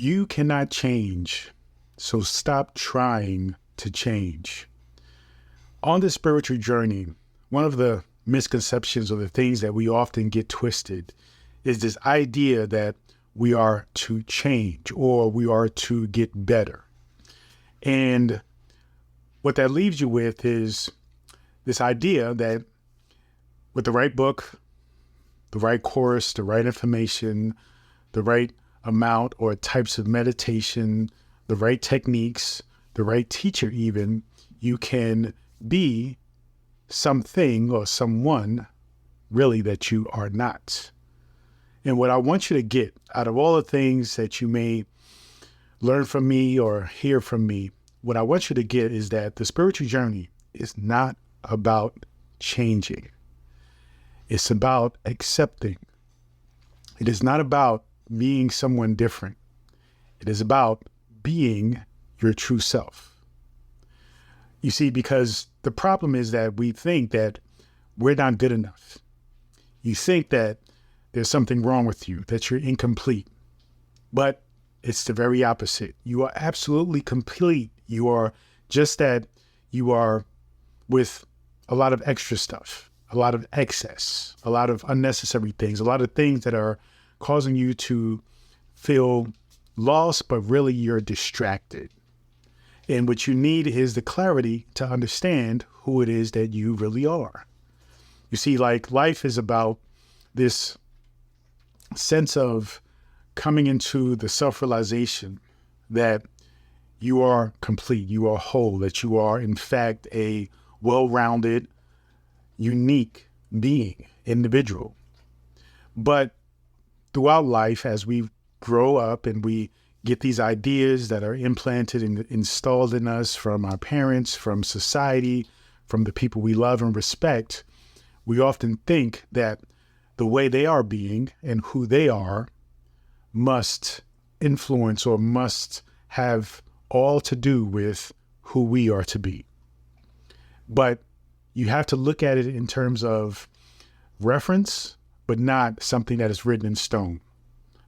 You cannot change, so stop trying to change. On this spiritual journey, one of the misconceptions or the things that we often get twisted is this idea that we are to change or we are to get better. And what that leaves you with is this idea that with the right book, the right course, the right information, the right amount or types of meditation, the right techniques, the right teacher even, you can be something or someone really that you are not. And what I want you to get out of all the things that you may learn from me or hear from me, what I want you to get is that the spiritual journey is not about changing. It's about accepting. It is not about being someone different. It is about being your true self. You see, because the problem is that we think that we're not good enough. You think that there's something wrong with you, that you're incomplete. But it's the very opposite. You are absolutely complete. You are just that you are with a lot of extra stuff, a lot of excess, a lot of unnecessary things, a lot of things that are causing you to feel lost, but really you're distracted. And what you need is the clarity to understand who it is that you really are. You see, like life is about this sense of coming into the self-realization that you are complete, you are whole, that you are in fact a well-rounded, unique being, individual. But throughout life, as we grow up and we get these ideas that are implanted and installed in us from our parents, from society, from the people we love and respect, we often think that the way they are being and who they are must influence or must have all to do with who we are to be. But you have to look at it in terms of reference, but not something that is written in stone.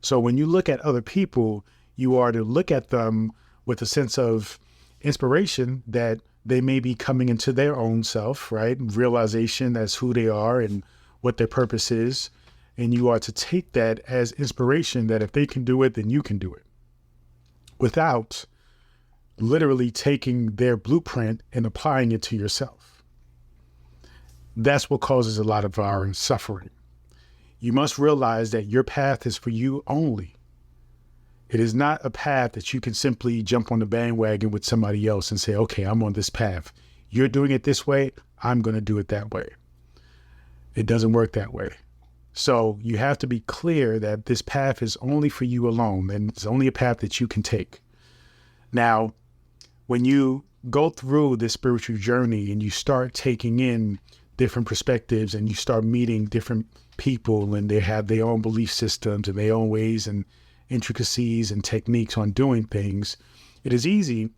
So when you look at other people, you are to look at them with a sense of inspiration that they may be coming into their own self, right? Realization as who they are and what their purpose is. And you are to take that as inspiration that if they can do it, then you can do it. Without literally taking their blueprint and applying it to yourself. That's what causes a lot of our suffering. You must realize that your path is for you only. It is not a path that you can simply jump on the bandwagon with somebody else and say, okay, I'm on this path. You're doing it this way. I'm going to do it that way. It doesn't work that way. So you have to be clear that this path is only for you alone, and it's only a path that you can take. Now, when you go through this spiritual journey and you start taking in different perspectives and you start meeting different people and they have their own belief systems and their own ways and intricacies and techniques on doing things, it is easy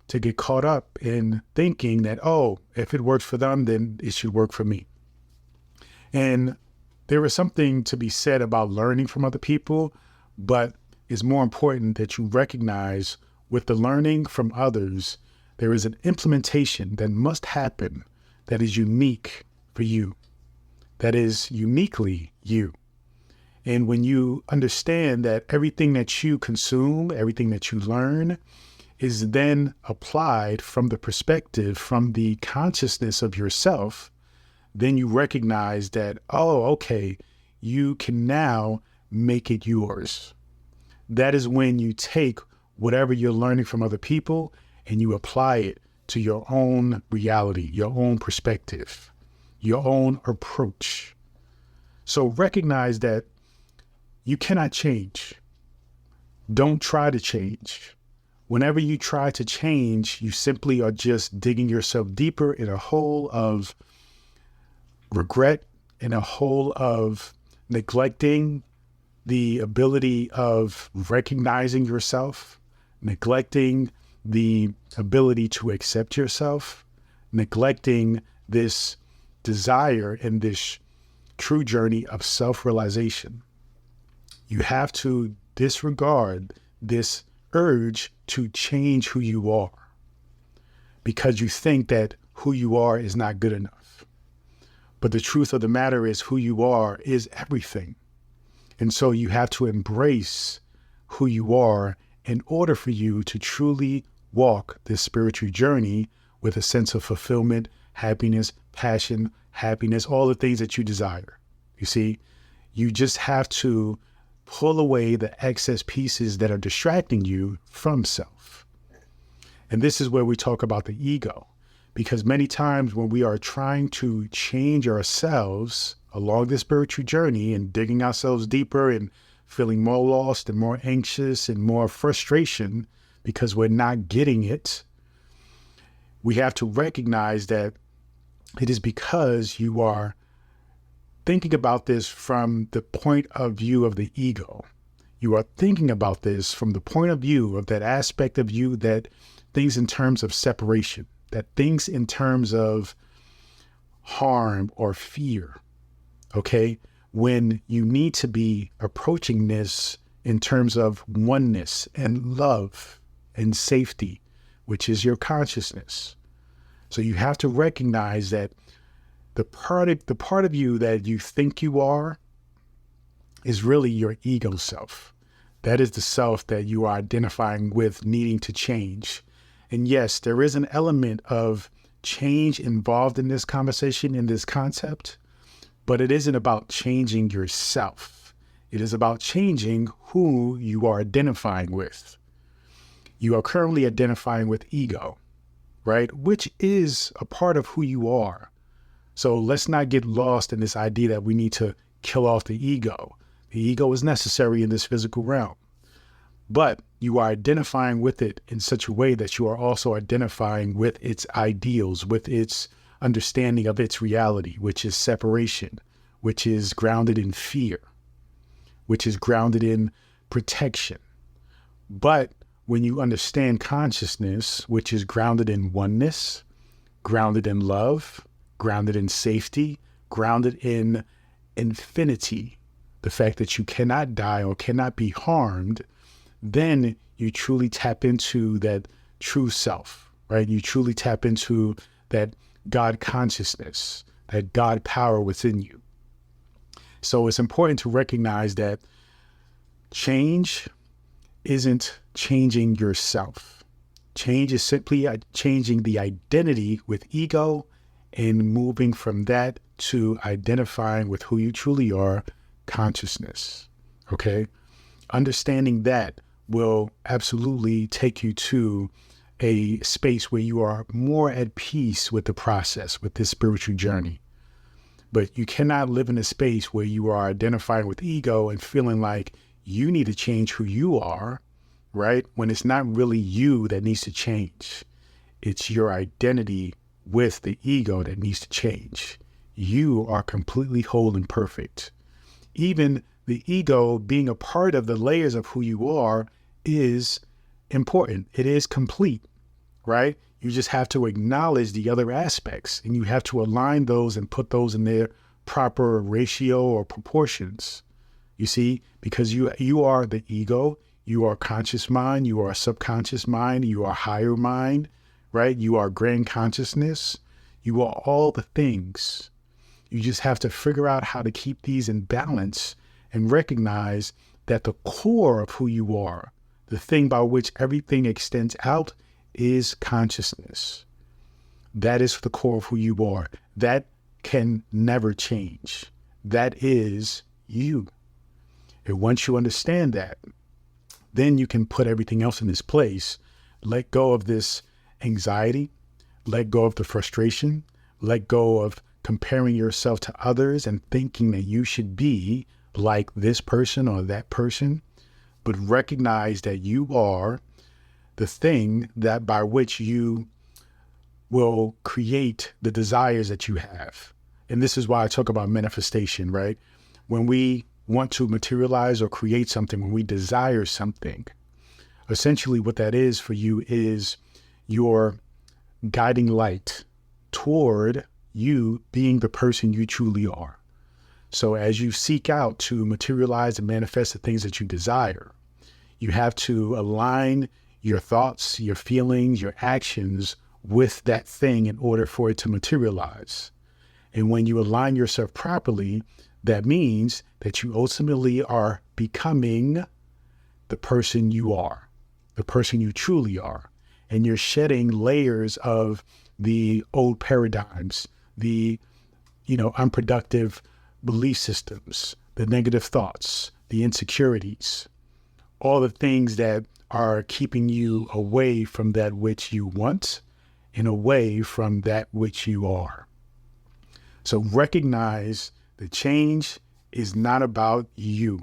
to get caught up in thinking that, oh, if it works for them, then it should work for me. And there is something to be said about learning from other people, but it's more important that you recognize with the learning from others, there is an implementation that must happen that is unique for you, that is uniquely you. And when you understand that everything that you consume, everything that you learn is then applied from the perspective, from the consciousness of yourself, then you recognize that, oh, okay, you can now make it yours. That is when you take whatever you're learning from other people and you apply it to your own reality, your own perspective, your own approach. So recognize that you cannot change. Don't try to change. Whenever you try to change, you simply are just digging yourself deeper in a hole of regret, in a hole of neglecting the ability of recognizing yourself, neglecting the ability to accept yourself, neglecting this desire and this true journey of self-realization. You have to disregard this urge to change who you are because you think that who you are is not good enough. But the truth of the matter is who you are is everything. And so you have to embrace who you are in order for you to truly walk this spiritual journey with a sense of fulfillment, happiness, passion, happiness, all the things that you desire. You see, you just have to pull away the excess pieces that are distracting you from self. And this is where we talk about the ego, because many times when we are trying to change ourselves along this spiritual journey and digging ourselves deeper and feeling more lost and more anxious and more frustration because we're not getting it, we have to recognize that it is because you are thinking about this from the point of view of the ego. You are thinking about this from the point of view of that aspect of you that thinks in terms of separation, that thinks in terms of harm or fear, okay? When you need to be approaching this in terms of oneness and love and safety, which is your consciousness. So you have to recognize that the part of you that you think you are is really your ego self. That is the self that you are identifying with needing to change. And yes, there is an element of change involved in this conversation, in this concept, but it isn't about changing yourself. It is about changing who you are identifying with. You are currently identifying with ego, right? Which is a part of who you are. So let's not get lost in this idea that we need to kill off the ego. The ego is necessary in this physical realm, but you are identifying with it in such a way that you are also identifying with its ideals, with its understanding of its reality, which is separation, which is grounded in fear, which is grounded in protection. But when you understand consciousness, which is grounded in oneness, grounded in love, grounded in safety, grounded in infinity, the fact that you cannot die or cannot be harmed, then you truly tap into that true self, right? You truly tap into that God consciousness, that God power within you. So it's important to recognize that change isn't changing yourself. Change is simply changing the identity with ego and moving from that to identifying with who you truly are, consciousness, okay? Understanding that will absolutely take you to a space where you are more at peace with the process, with this spiritual journey. But you cannot live in a space where you are identifying with ego and feeling like you need to change who you are, right? When it's not really you that needs to change. It's your identity with the ego that needs to change. You are completely whole and perfect. Even the ego being a part of the layers of who you are is important. It is complete, right? You just have to acknowledge the other aspects and you have to align those and put those in their proper ratio or proportions. You see, because you are the ego, you are conscious mind, you are subconscious mind, you are higher mind, right? You are grand consciousness. You are all the things. You just have to figure out how to keep these in balance and recognize that the core of who you are, the thing by which everything extends out, is consciousness. That is the core of who you are. That can never change. That is you. And once you understand that, then you can put everything else in its place. Let go of this anxiety, let go of the frustration, let go of comparing yourself to others and thinking that you should be like this person or that person, but recognize that you are the thing that by which you will create the desires that you have. And this is why I talk about manifestation, right? When we want to materialize or create something, when we desire something, essentially what that is for you is your guiding light toward you being the person you truly are. So as you seek out to materialize and manifest the things that you desire, You have to align your thoughts, your feelings, your actions with that thing in order for it to materialize. And when you align yourself properly, that means that you ultimately are becoming the person you are, the person you truly are. And you're shedding layers of the old paradigms, the, unproductive belief systems, the negative thoughts, the insecurities, all the things that are keeping you away from that which you want and away from that which you are. So recognize that change is not about you,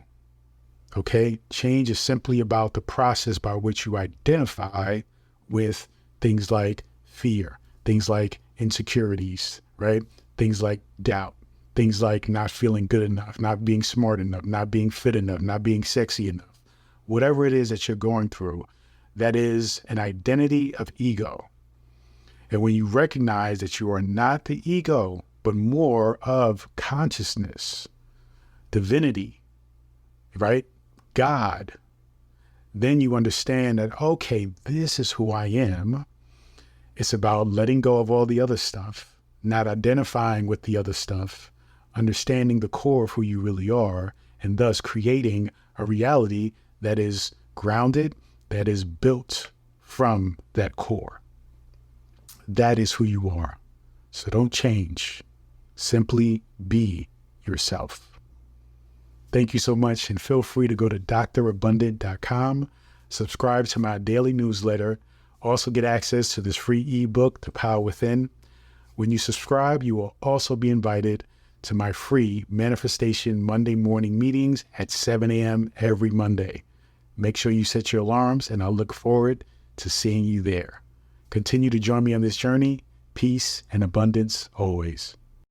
okay? Change is simply about the process by which you identify with things like fear, things like insecurities, right? Things like doubt, things like not feeling good enough, not being smart enough, not being fit enough, not being sexy enough. Whatever it is that you're going through, that is an identity of ego. And when you recognize that you are not the ego, but more of consciousness, divinity, right? God, then you understand that, okay, this is who I am. It's about letting go of all the other stuff, not identifying with the other stuff, understanding the core of who you really are, and thus creating a reality that is grounded, that is built from that core. That is who you are. So don't change. Simply be yourself. Thank you so much, and feel free to go to drabundant.com, subscribe to my daily newsletter, also get access to this free ebook, The Power Within. When you subscribe, you will also be invited to my free Manifestation Monday morning meetings at 7 a.m. every Monday. Make sure you set your alarms, and I'll look forward to seeing you there. Continue to join me on this journey. Peace and abundance always.